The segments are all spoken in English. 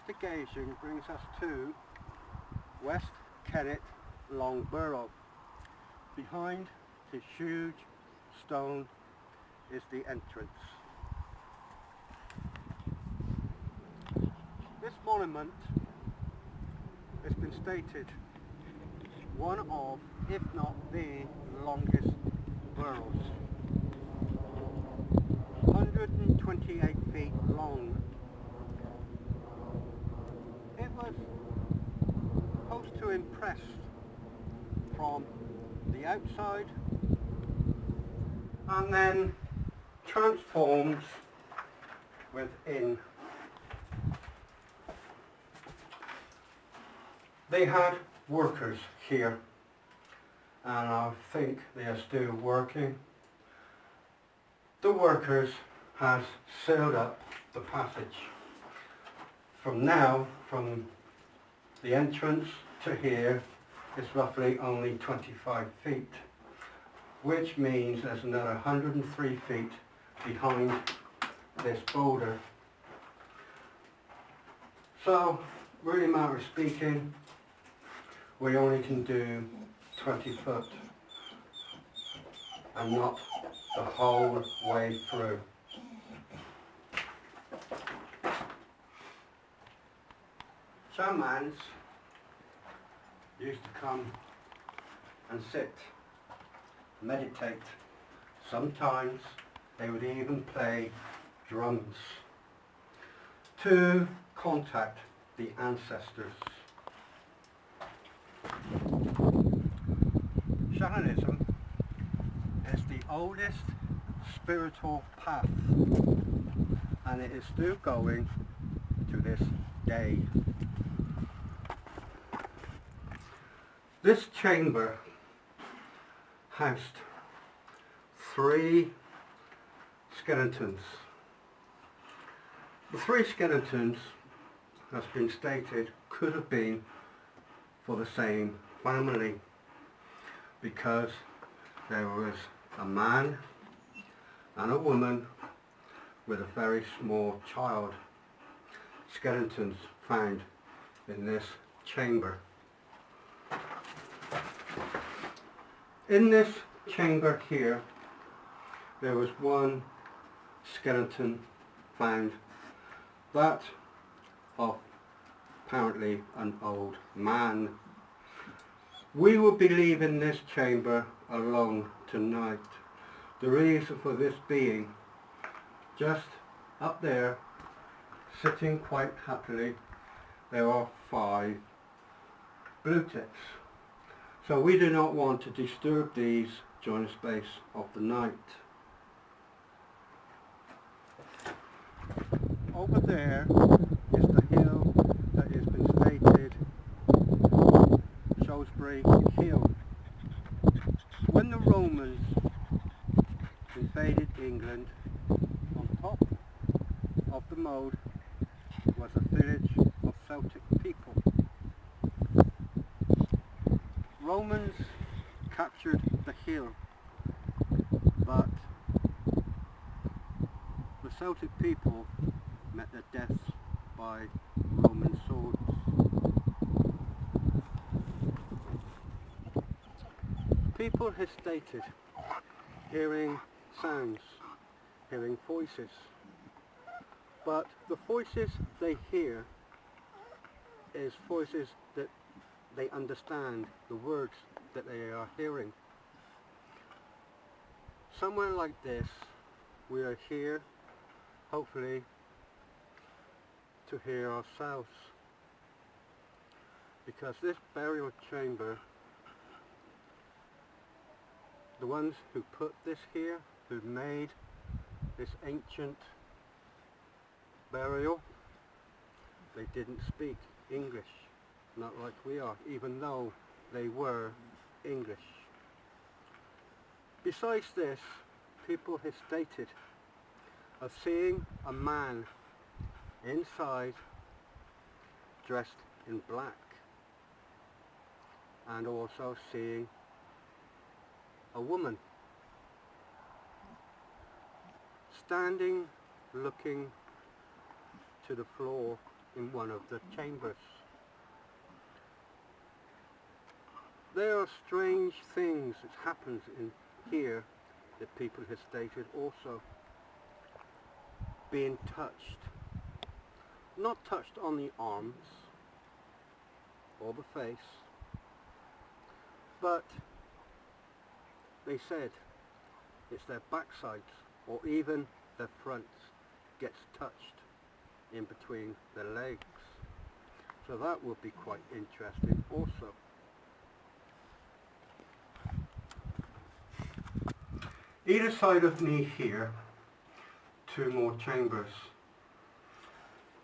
investigation brings us to West Kennet Long Barrow. Behind this huge stone is the entrance. This monument has been stated one of, if not the longest barrows. 128 feet long. It was supposed to impress from the outside and then transforms within. They had workers here, and I think they are still working. The workers has sealed up the passage. From the entrance to here is roughly only 25 feet, which means there's another 103 feet behind this boulder. So, really matter of speaking, we only can do 20 foot and not the whole way through. Shamans used to come and sit, meditate. Sometimes they would even play drums to contact the ancestors. Shamanism is the oldest spiritual path, and it is still going to this day. This chamber housed 3 skeletons. The 3 skeletons, has been stated, could have been for the same family, because there was a man and a woman with a very small child. Skeletons found in this chamber. In this chamber here, there was one skeleton found, that of apparently an old man. We will be leaving this chamber alone tonight. The reason for this being, just up there, sitting quite happily, there are 5 blue ticks. So we do not want to disturb these during the space of the night. Over there is the hill that has been stated, Salisbury Hill. When the Romans invaded England, on top of the mound was a village of Celtic people. Romans captured the hill, but the Celtic people met their deaths by Roman swords. People have stated hearing sounds, hearing voices, but the voices they hear is voices that they understand, the words that they are hearing. Somewhere like this, we are here, hopefully, to hear ourselves. Because this burial chamber, the ones who put this here, who made this ancient burial, they didn't speak English. Not like we are, even though they were English. Besides this, people have stated of seeing a man inside dressed in black, and also seeing a woman standing looking to the floor in one of the chambers. There are strange things that happens in here that people have stated also. Being touched. Not touched on the arms or the face, but they said it's their backsides or even their fronts gets touched in between their legs. So that would be quite interesting also. Either side of me here, two more chambers.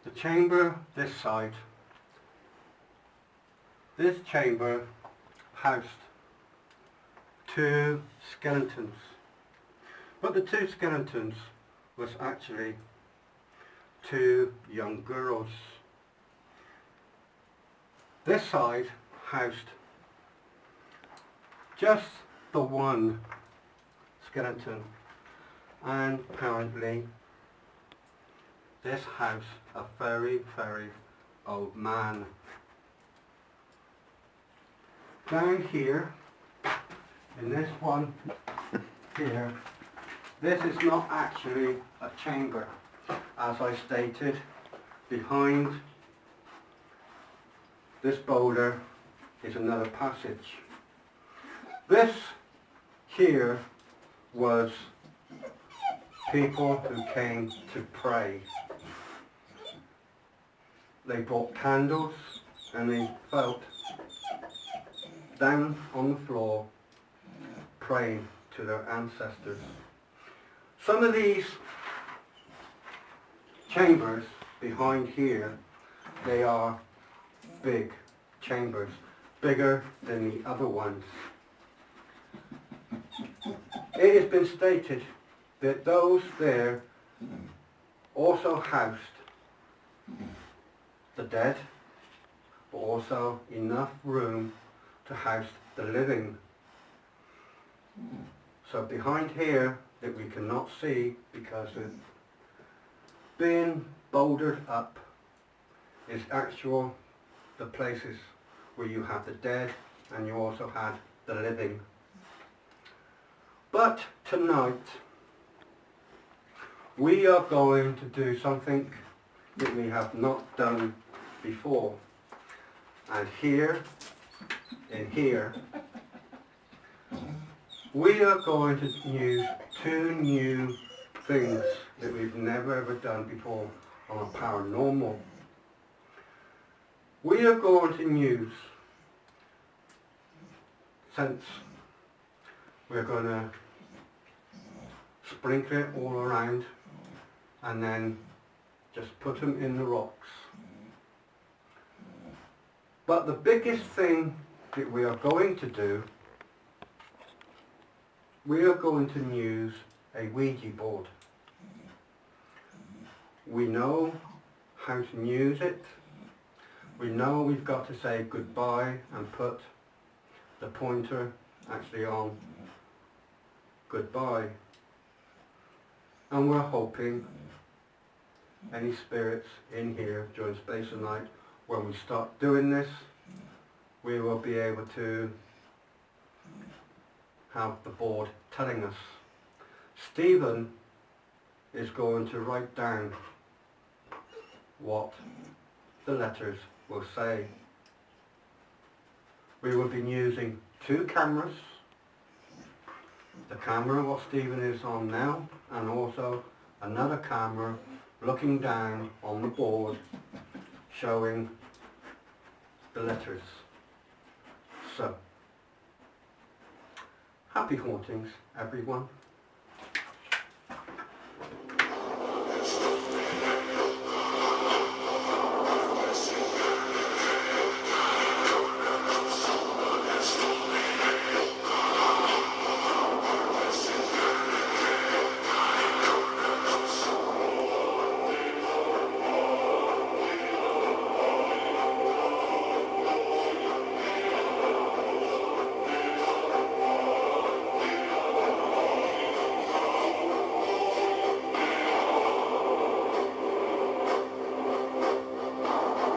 The chamber this side, this chamber housed two skeletons, but the two skeletons was actually two young girls. This side housed just the one skeleton, and apparently this house a very, very old man. Down here, in this one here, this is not actually a chamber. As I stated, behind this boulder is another passage. This here was people who came to pray. They brought candles and they felt down on the floor praying to their ancestors. Some of these chambers behind here, they are big chambers, bigger than the other ones. It has been stated that those there also housed the dead, but also enough room to house the living. So behind here that we cannot see because of being bouldered up is the places where you have the dead and you also had the living. But tonight we are going to do something that we have not done before. And here, in here, we are going to use two new things that we've never ever done before on a paranormal. We are going to use scents. We're going to sprinkle it all around and then just put them in the rocks. But the biggest thing that we are going to do, we are going to use a Ouija board. We know how to use it. We know we've got to say goodbye and put the pointer actually on goodbye. And we're hoping any spirits in here during space and night, when we start doing this, we will be able to have the board telling us. Stephen is going to write down what the letters will say. We will be using two cameras. The camera what Stephen is on now, and also another camera looking down on the board showing the letters. So, happy hauntings everyone.